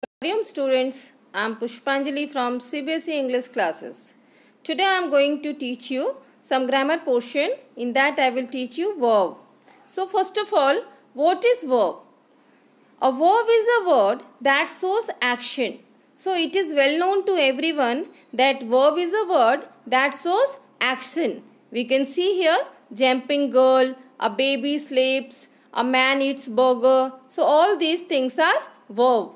Medium students, I am Pushpanjali from CBSE English classes. Today I am going to teach you some grammar portion. In that I will teach you verb. So first of all, what is verb? A verb is a word that shows action. So it is well known to everyone that verb is a word that shows action. We can see here jumping girl, a baby sleeps, a man eats burger. So all these things are verb.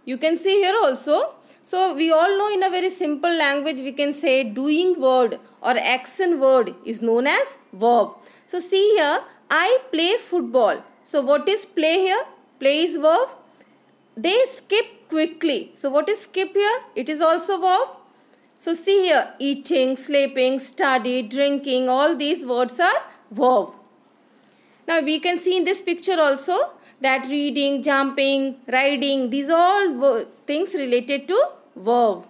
You can see here also. So we all know in a very simple language we can say doing word or action word is known as verb. So see here, I play football. So what is play here? Play is verb. They skip quickly. So what is skip here? It is also verb. So see here, eating, sleeping, study, drinking, all these words are verb. Now we can see in this picture also that reading, jumping, riding, these all things related to verb.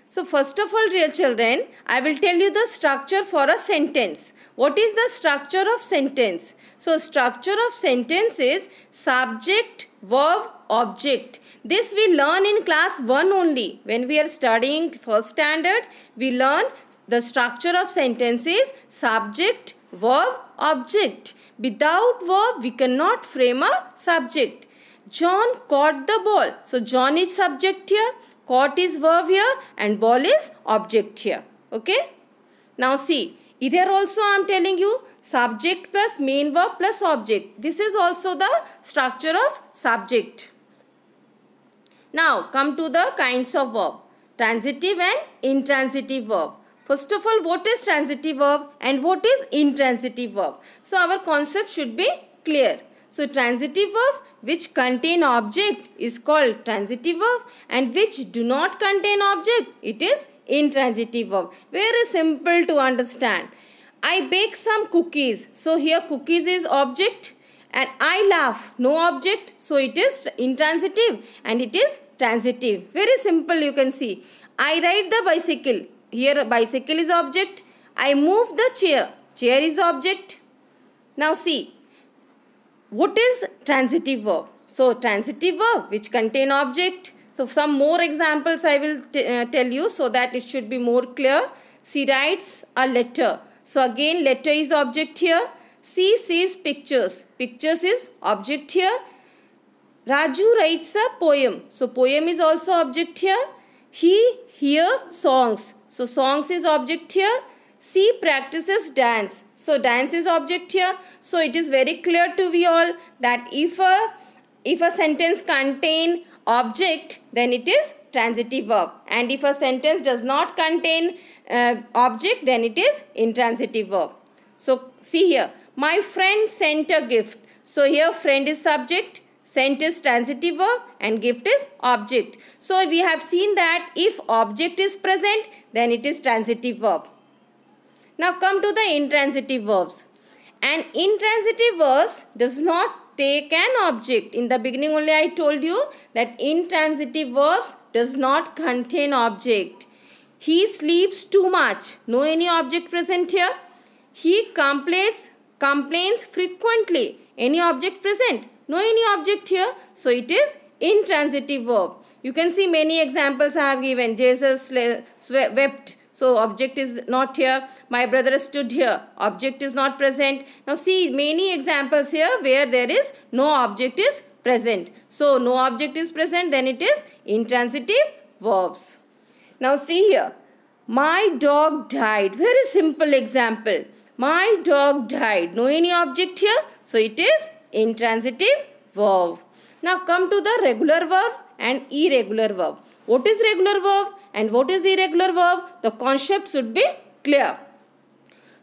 So first of all, dear children, I will tell you the structure for a sentence. What is the structure of sentence? So structure of sentence is subject, verb, object. This we learn in class 1 only. When we are studying first standard, we learn the structure of sentence is subject, verb, object. Without verb, we cannot frame a subject. John caught the ball. So John is subject here, caught is verb here, and ball is object here. Okay? Now see, here also I am telling you subject plus main verb plus object. This is also the structure of subject. Now come to the kinds of verb. Transitive and intransitive verb. First of all, what is transitive verb and what is intransitive verb? So our concept should be clear. So transitive verb which contain object is called transitive verb, and which do not contain object, it is intransitive verb. Very simple to understand. I bake some cookies. So here cookies is object, and I laugh, no object. So it is intransitive and it is transitive. Very simple, you can see. I ride the bicycle. Here bicycle is object. I move the chair. Chair is object. Now see, what is transitive verb? So transitive verb which contain object. So some more examples I will tell you so that it should be more clear. She writes a letter. So again letter is object here. She sees pictures. Pictures is object here. Raju writes a poem. So poem is also object here. He hears songs. So songs is object here. She practices dance. So dance is object here. So it is very clear to we all that if a sentence contain object, then it is transitive verb. And if a sentence does not contain object, then it is intransitive verb. So see here, my friend sent a gift. So here friend is subject, sent is transitive verb, and gift is object. So we have seen that if object is present, then it is transitive verb. Now come to the intransitive verbs. And intransitive verbs does not take an object. In the beginning only I told you that intransitive verbs does not contain object. He sleeps too much. No any object present here. He complains frequently. Any object present? No any object here. So it is intransitive verb. You can see many examples I have given. Jesus wept. So object is not here. My brother stood here. Object is not present. Now see many examples here where there is no object is present. So no object is present, then it is intransitive verbs. Now see here. My dog died. Very simple example. My dog died. No any object here. So it is intransitive verb. Now come to the regular verb and irregular verb. What is regular verb and what is irregular verb? The concept should be clear.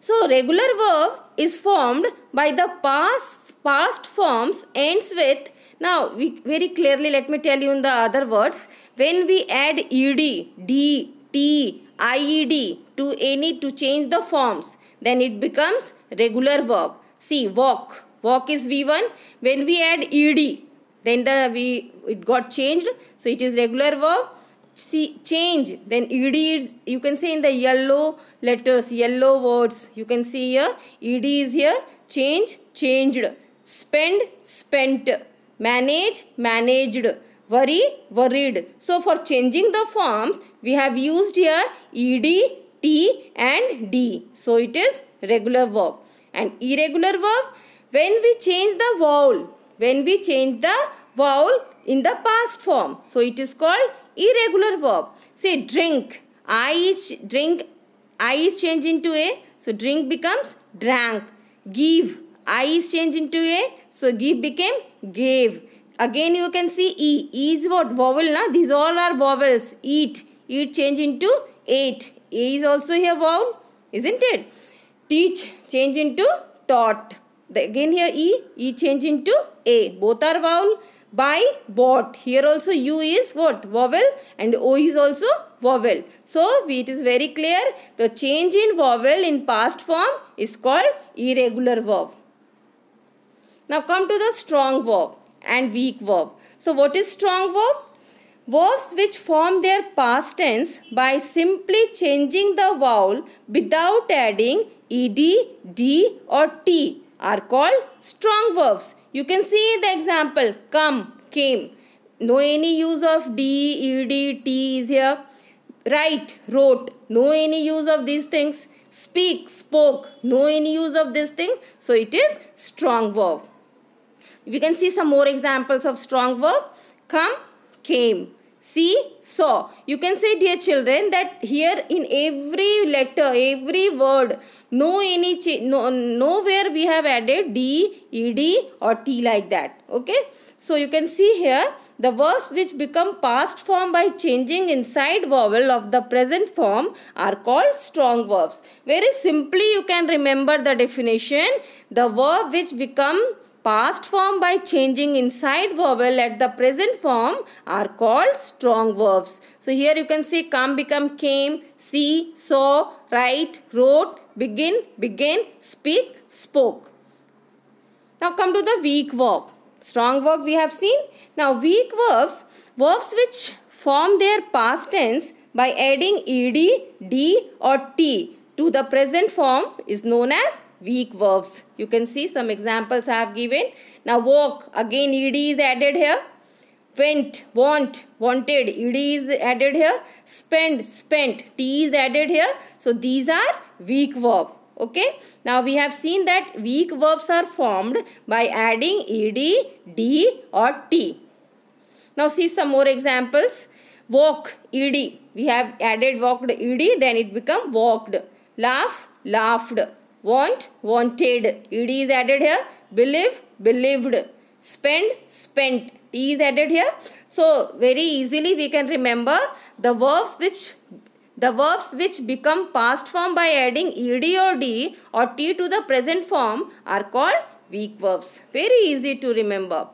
So regular verb is formed by the past forms ends with. Now very clearly let me tell you in the other words. When we add ed, d, t, ied to change the forms, then it becomes regular verb. See walk. Walk is V1. When we add ed, then it got changed. So it is regular verb. See change. Then ed is, you can say in the yellow letters, yellow words. You can see here ed is here. Change, changed. Spend, spent. Manage, managed. worry, worried. So for changing the forms, we have used here ed, t and d. So it is regular verb. And irregular verb, when we change the vowel, in the past form. So it is called irregular verb. Say drink, I is changed into a, so drink becomes drank. Give, I is changed into a, so give became gave. Again you can see E. E is what? Vowel, na? These all are vowels. Eat. Eat change into ate. A is also here vowel, isn't it? Teach change into taught. Again here E. E change into A. Both are vowel. Buy, bought. Here also U is what? Vowel, and O is also vowel. So it is very clear. The change in vowel in past form is called irregular verb. Now come to the strong verb and weak verb. So what is strong verb? Verbs which form their past tense by simply changing the vowel without adding ed, d or t are called strong verbs. You can see the example, come, came. No any use of d, ed, t is here. Write, wrote. No any use of these things. Speak, spoke. No any use of these things. So it is strong verb. We can see some more examples of strong verb. Come, came. See, saw. You can say, dear children, that here in every letter, every word, nowhere we have added d, ed or t like that. Okay. So you can see here the verbs which become past form by changing inside vowel of the present form are called strong verbs. Very simply you can remember the definition. The verb which become past form by changing inside vowel at the present form are called strong verbs. So here you can see come become came, see, saw, write, wrote, begin, began, speak, spoke. Now come to the weak verb. Strong verb we have seen. Now weak verbs which form their past tense by adding ed, d or t to the present form is known as weak verbs. You can see some examples I have given. Now walk, again ed is added here. Went, want, wanted, ed is added here. Spend, spent, t is added here. So these are weak verbs. Okay. Now we have seen that weak verbs are formed by adding ed, d or t. Now see some more examples. Walk, ed. We have added walked ed, then it become walked. Laugh, laughed. Want, wanted. Ed is added here. Believe, believed. Spend, spent. T is added here. So very easily we can remember the verbs which become past form by adding ed or d or t to the present form are called weak verbs. Very easy to remember.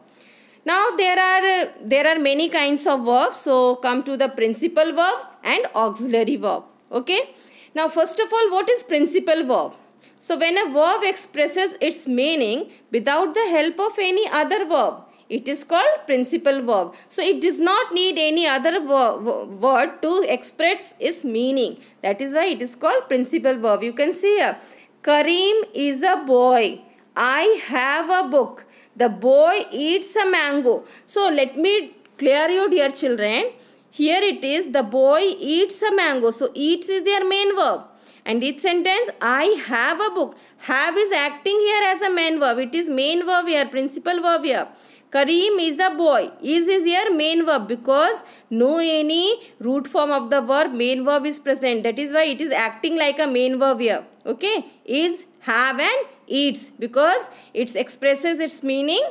Now there are many kinds of verbs. So come to the principal verb and auxiliary verb. Okay. Now first of all, what is principal verb? So when a verb expresses its meaning without the help of any other verb, it is called principal verb. So it does not need any other word to express its meaning. That is why it is called principal verb. You can see here, Kareem is a boy. I have a book. The boy eats a mango. So let me clear you, dear children. Here it is, the boy eats a mango. So eats is their main verb. And its sentence, I have a book. Have is acting here as a main verb. It is main verb here, principal verb here. Kareem is a boy. Is here main verb because no any root form of the verb, main verb is present. That is why it is acting like a main verb here. Okay. Is, have and eats because it expresses its meaning.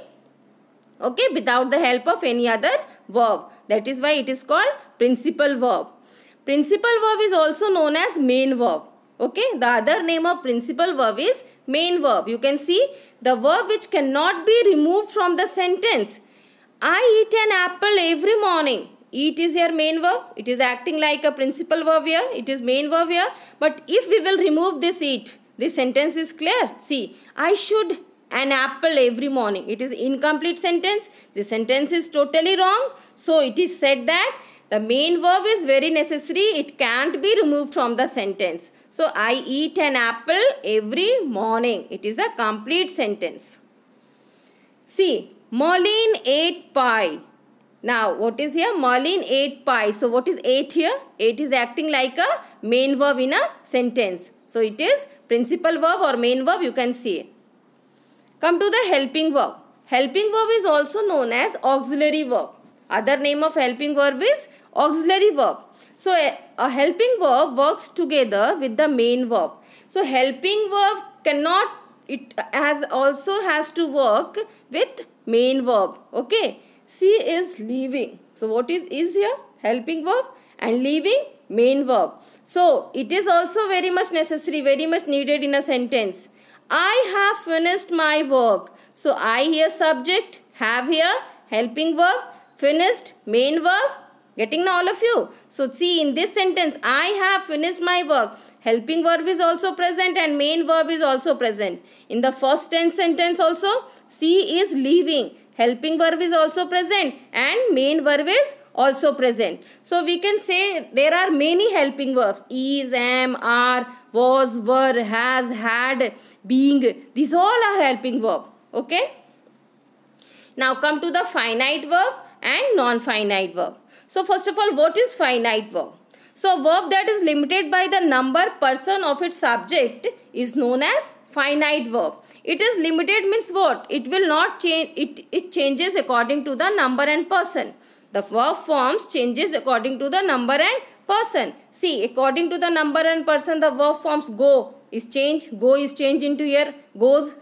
Okay. Without the help of any other verb. That is why it is called principal verb. Principal verb is also known as main verb. Okay, the other name of principal verb is main verb. You can see the verb which cannot be removed from the sentence. I eat an apple every morning. Eat is your main verb. It is acting like a principal verb here. It is main verb here. But if we will remove this eat, this sentence is clear. See, I should an apple every morning. It is incomplete sentence. The sentence is totally wrong. So it is said that the main verb is very necessary. It can't be removed from the sentence. So, I eat an apple every morning. It is a complete sentence. See, Merlin ate pie. Now, what is here? Merlin ate pie. So, what is ate here? Ate is acting like a main verb in a sentence. So, it is principal verb or main verb, you can see. Come to the helping verb. Helping verb is also known as auxiliary verb. Other name of helping verb is auxiliary verb. So, a helping verb works together with the main verb. So, helping verb cannot, it has to work with main verb. Okay. She is leaving. So, what is here? Helping verb, and leaving main verb. So, it is also very much necessary, very much needed in a sentence. I have finished my work. So, I here subject, have here helping verb, finished main verb. Getting now all of you? So, see in this sentence, I have finished my work. Helping verb is also present and main verb is also present. In the first tense sentence also, she is leaving. Helping verb is also present and main verb is also present. So, we can say there are many helping verbs. Is, am, are, was, were, has, had, being. These all are helping verb. Okay. Now, come to the finite verb and non-finite verb. So, first of all, what is finite verb? So, a verb that is limited by the number, person of its subject is known as finite verb. It is limited means what? It will not change, it changes according to the number and person. The verb forms changes according to the number and person. See, according to the number and person, the verb forms go is changed. Go is changed into here. Goes,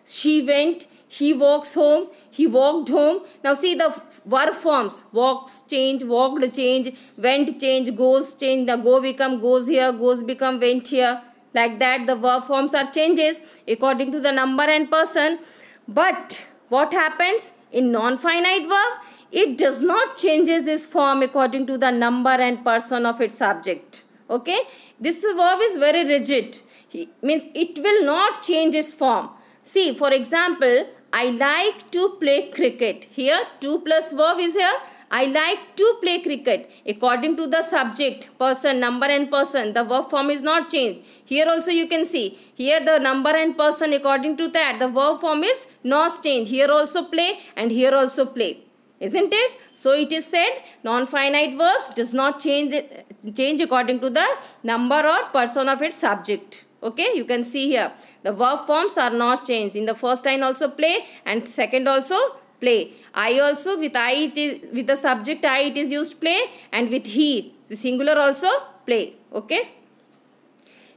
she went, he walks home, he walked home. Now see the verb forms. Walks change, walked change, went change, goes change. The go become goes here, goes become went here. Like that the verb forms are changes according to the number and person. But what happens in non-finite verb? It does not changes its form according to the number and person of its subject. Okay. This verb is very rigid. Means it will not change its form. See, for example, I like to play cricket. Here 2 plus verb is here. I like to play cricket. According to the subject, person, number and person, the verb form is not changed. Here also you can see. Here the number and person, according to that, the verb form is not changed. Here also play and here also play. Isn't it? So it is said non-finite verbs does not change according to the number or person of its subject. Okay, you can see here. The verb forms are not changed. In the first line also play and second also play. I also with with the subject I it is used play, and with he the singular also play. Okay.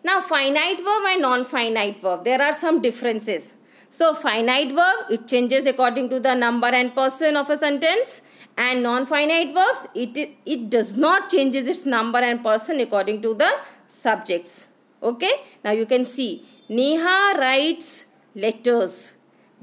Now finite verb and non-finite verb, there are some differences. So finite verb, it changes according to the number and person of a sentence, and non-finite verbs it does not changes its number and person according to the subjects. Okay. Now you can see Neha writes letters.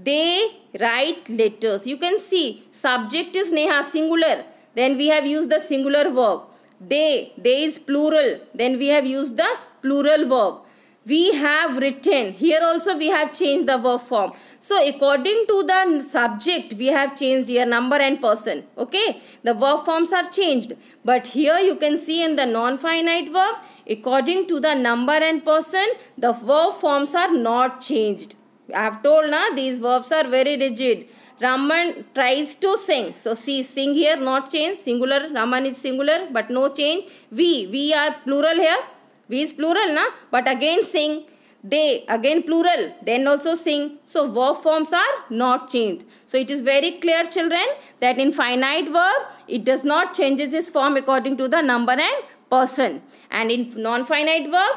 They write letters. You can see subject is Neha, singular. Then we have used the singular verb. They is plural. Then we have used the plural verb. We have written. Here also we have changed the verb form. So according to the subject we have changed here number and person. Okay. The verb forms are changed. But here you can see in the non-finite verb, according to the number and person, the verb forms are not changed. I have told na these verbs are very rigid. Raman tries to sing. So see, sing here not change. Singular. Raman is singular but no change. We are plural here. We is plural na. But again sing. They again plural. Then also sing. So verb forms are not changed. So it is very clear children that in finite verb it does not changes its form according to the number and person. And in non-finite verb,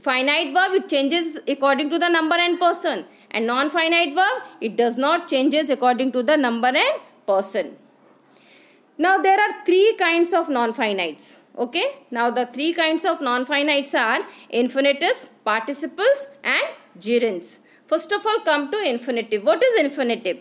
finite verb it changes according to the number and person, and non-finite verb it does not changes according to the number and person. Now there are 3 kinds of non-finites. Okay. Now the 3 kinds of non-finites are infinitives, participles and gerunds. First of all come to infinitive. What is infinitive?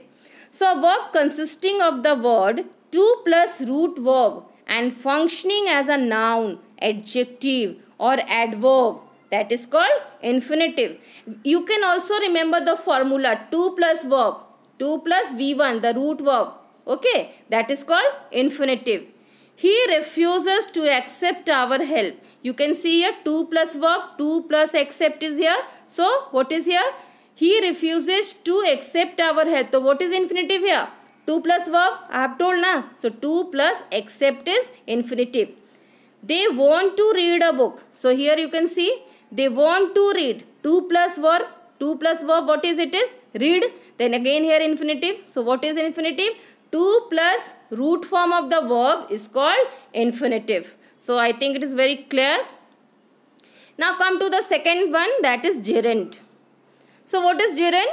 So a verb consisting of the word to plus root verb and functioning as a noun, adjective or adverb, that is called infinitive. You can also remember the formula 2 plus verb, 2 plus V1, the root verb. Okay, that is called infinitive. He refuses to accept our help. You can see here 2 plus verb, 2 plus accept is here. So, what is here? He refuses to accept our help. So, what is infinitive here? 2 plus verb, I have told na. So 2 plus except is infinitive. They want to read a book. So here you can see they want to read. 2 plus verb. 2 plus verb, what is it is? Read. Then again here infinitive. So what is infinitive? 2 plus root form of the verb is called infinitive. So I think it is very clear. Now come to the second one, that is gerund. So what is gerund?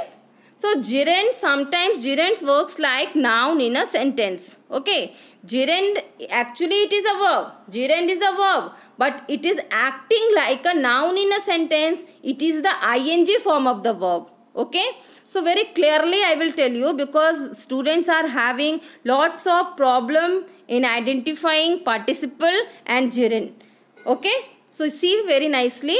So gerund, sometimes gerund works like noun in a sentence. Okay. Gerund, actually it is a verb. Gerund is a verb. But it is acting like a noun in a sentence. It is the ing form of the verb. Okay. So very clearly I will tell you, because students are having lots of problem in identifying participle and gerund. Okay. So see very nicely.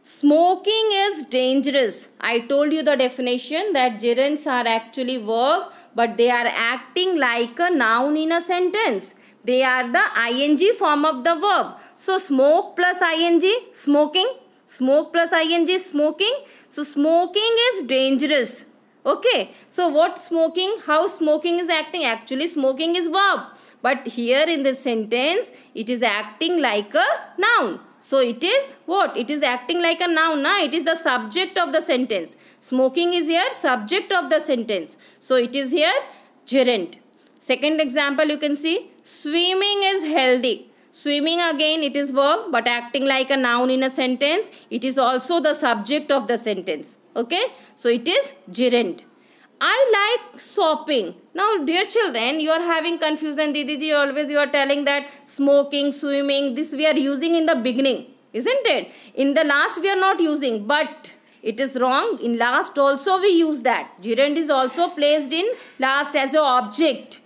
Smoking is dangerous. I told you the definition that gerunds are actually verb, but they are acting like a noun in a sentence. They are the ing form of the verb. So smoke plus ing, smoking. Smoke plus ing, smoking. So smoking is dangerous. Okay. So what smoking? How smoking is acting? Actually smoking is verb. But here in this sentence, it is acting like a noun. So it is what? It is acting like a noun. Na? It is the subject of the sentence. Smoking is here subject of the sentence. So it is here gerund. Second example you can see. Swimming is healthy. Swimming again it is verb but acting like a noun in a sentence. It is also the subject of the sentence. Okay. So it is gerund. I like shopping. Now dear children, you are having confusion. Didiji, always you are telling that smoking, swimming, this we are using in the beginning. Isn't it? In the last we are not using. But it is wrong. In last also we use that. Gerund is also placed in last as an object.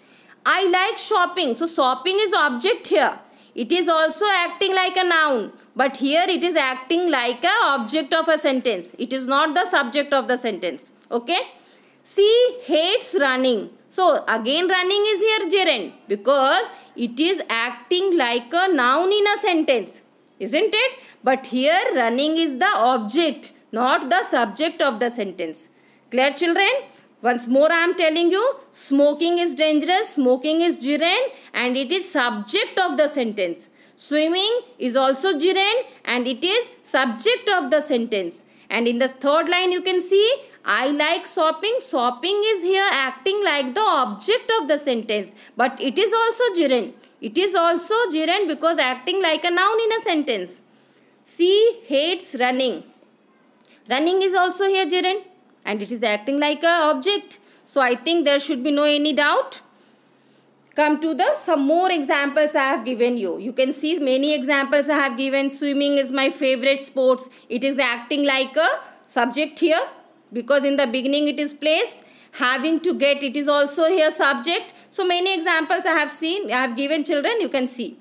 I like shopping. So shopping is object here. It is also acting like a noun. But here it is acting like an object of a sentence. It is not the subject of the sentence. Okay. She hates running. So again running is here gerund because it is acting like a noun in a sentence. Isn't it? But here running is the object, not the subject of the sentence. Clear children? Once more I am telling you, smoking is dangerous, smoking is gerund and it is subject of the sentence. Swimming is also gerund and it is subject of the sentence. And in the third line you can see, I like shopping. Shopping is here acting like the object of the sentence. But it is also gerund. It is also gerund because acting like a noun in a sentence. She hates running. Running is also here gerund and it is acting like a object. So I think there should be no any doubt. Come to the some more examples I have given you. You can see many examples I have given. Swimming is my favorite sports. It is acting like a subject here because in the beginning it is placed. Having to get, it is also here subject. So many examples I have seen, I have given children, you can see.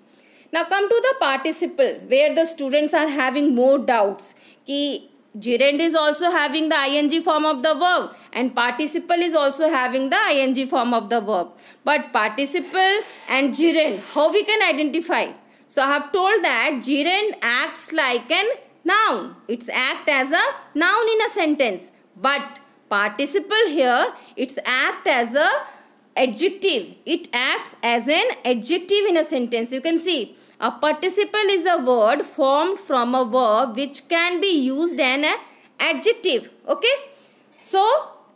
Now come to the participle where the students are having more doubts. Ki gerund is also having the ing form of the verb and participle is also having the ing form of the verb. But participle and gerund, how we can identify? So I have told that gerund acts like an noun. It's act as a noun in a sentence. But participle here, it's act as a adjective. It acts as an adjective in a sentence. You can see a participle is a word formed from a verb which can be used as an adjective. Okay. So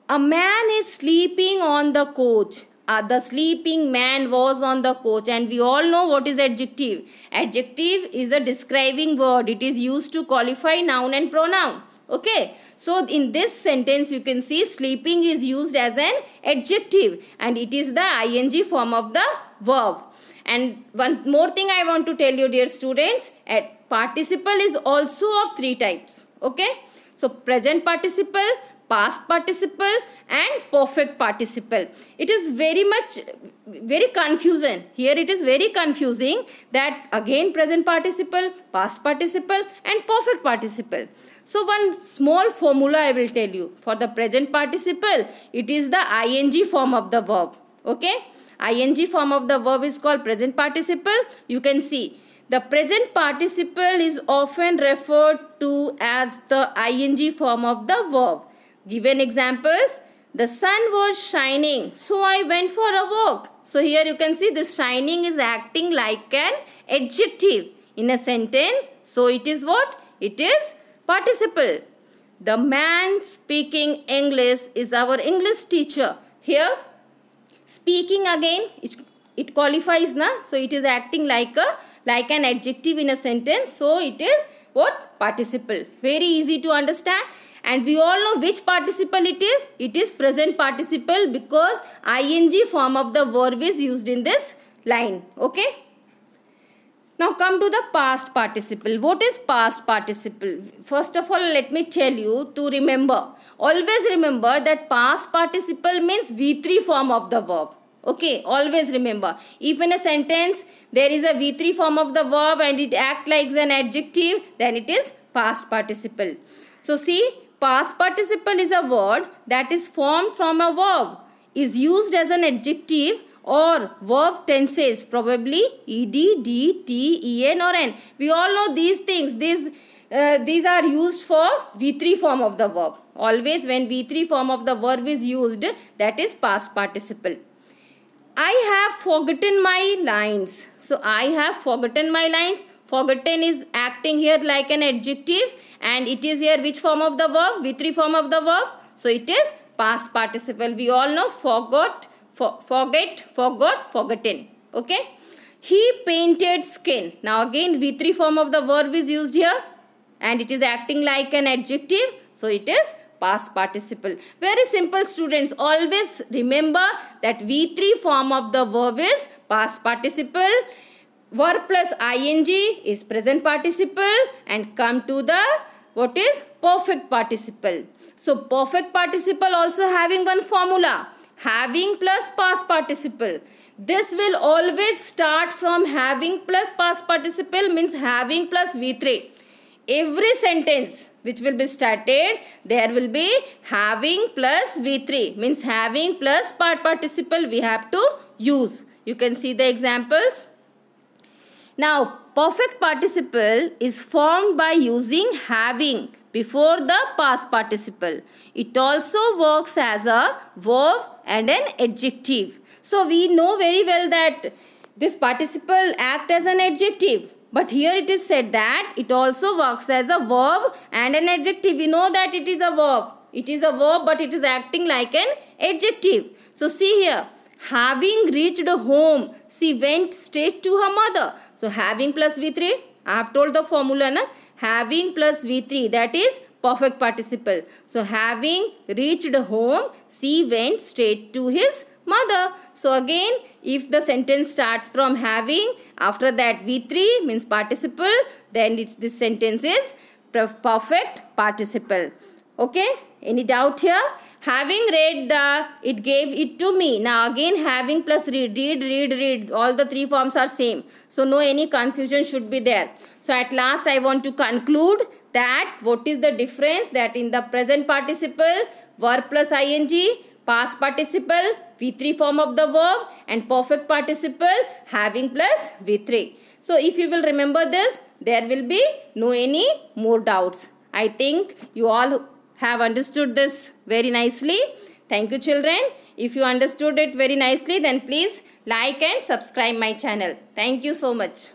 a man is sleeping on the couch. The sleeping man was on the couch, and we all know what is adjective. Adjective is a describing word. It is used to qualify noun and pronoun. Okay. So in this sentence you can see sleeping is used as an adjective and it is the ing form of the verb. And one more thing I want to tell you, dear students, participle is also of three types. Okay. So present participle, past participle and perfect participle. It is very confusing. Here it is very confusing that again present participle, past participle and perfect participle. So one small formula I will tell you. For the present participle, it is the ing form of the verb. Okay. ing form of the verb is called present participle. You can see the present participle is often referred to as the ing form of the verb. Given examples, The sun was shining, so I went for a walk. So here you can see this shining is acting like an adjective in a sentence. So it is what? It is participle. The man speaking English is our English teacher. Here speaking again, it qualifies na. So it is acting like an adjective in a sentence. So it is what? Participle. Very easy to understand. And we all know which participle it is. It is present participle because ing form of the verb is used in this line. Okay. Now come to the past participle. What is past participle? First of all, let me tell you to remember. Always remember that past participle means V3 form of the verb. Okay, always remember. If in a sentence there is a V3 form of the verb and it acts like an adjective, then it is past participle. So see, past participle is a word that is formed from a verb, is used as an adjective or verb tenses, probably ed, d, t, en or n. We all know these things. These are used for V3 form of the verb. Always when V3 form of the verb is used, that is past participle. I have forgotten my lines. So I have forgotten my lines. Forgotten is acting here like an adjective and it is here which form of the verb? V3 form of the verb. So it is past participle. We all know forgot, forget, forgot, forgotten. Okay. He painted skin. Now again V3 form of the verb is used here and it is acting like an adjective. So it is past participle. Very simple, students. Always remember that V3 form of the verb is past participle. Verb plus ing is present participle and come to the what is perfect participle. So perfect participle also having one formula. Having plus past participle. This will always start from having plus past participle means having plus V3. Every sentence which will be started, there will be having plus V3 means having plus participle we have to use. You can see the examples. Now perfect participle is formed by using having before the past participle. It also works as a verb and an adjective. So we know very well that this participle acts as an adjective. But here it is said that it also works as a verb and an adjective. We know that it is a verb. It is a verb but it is acting like an adjective. So see here. Having reached home, she went straight to her mother. So having plus V3. I have told the formula na. Having plus V3, that is perfect participle. So having reached home, she went straight to his mother. So again, if the sentence starts from having, after that V3 means participle, then this sentence is perfect participle. Okay, any doubt here? Having read it gave it to me. Now again having plus read. All the three forms are same. So no any confusion should be there. So at last I want to conclude that what is the difference, that in the present participle, verb plus ing, past participle, V3 form of the verb and perfect participle having plus V3. So if you will remember this, there will be no any more doubts. I think you all have understood this very nicely. Thank you children. If you understood it very nicely, then please like and subscribe my channel. Thank you so much.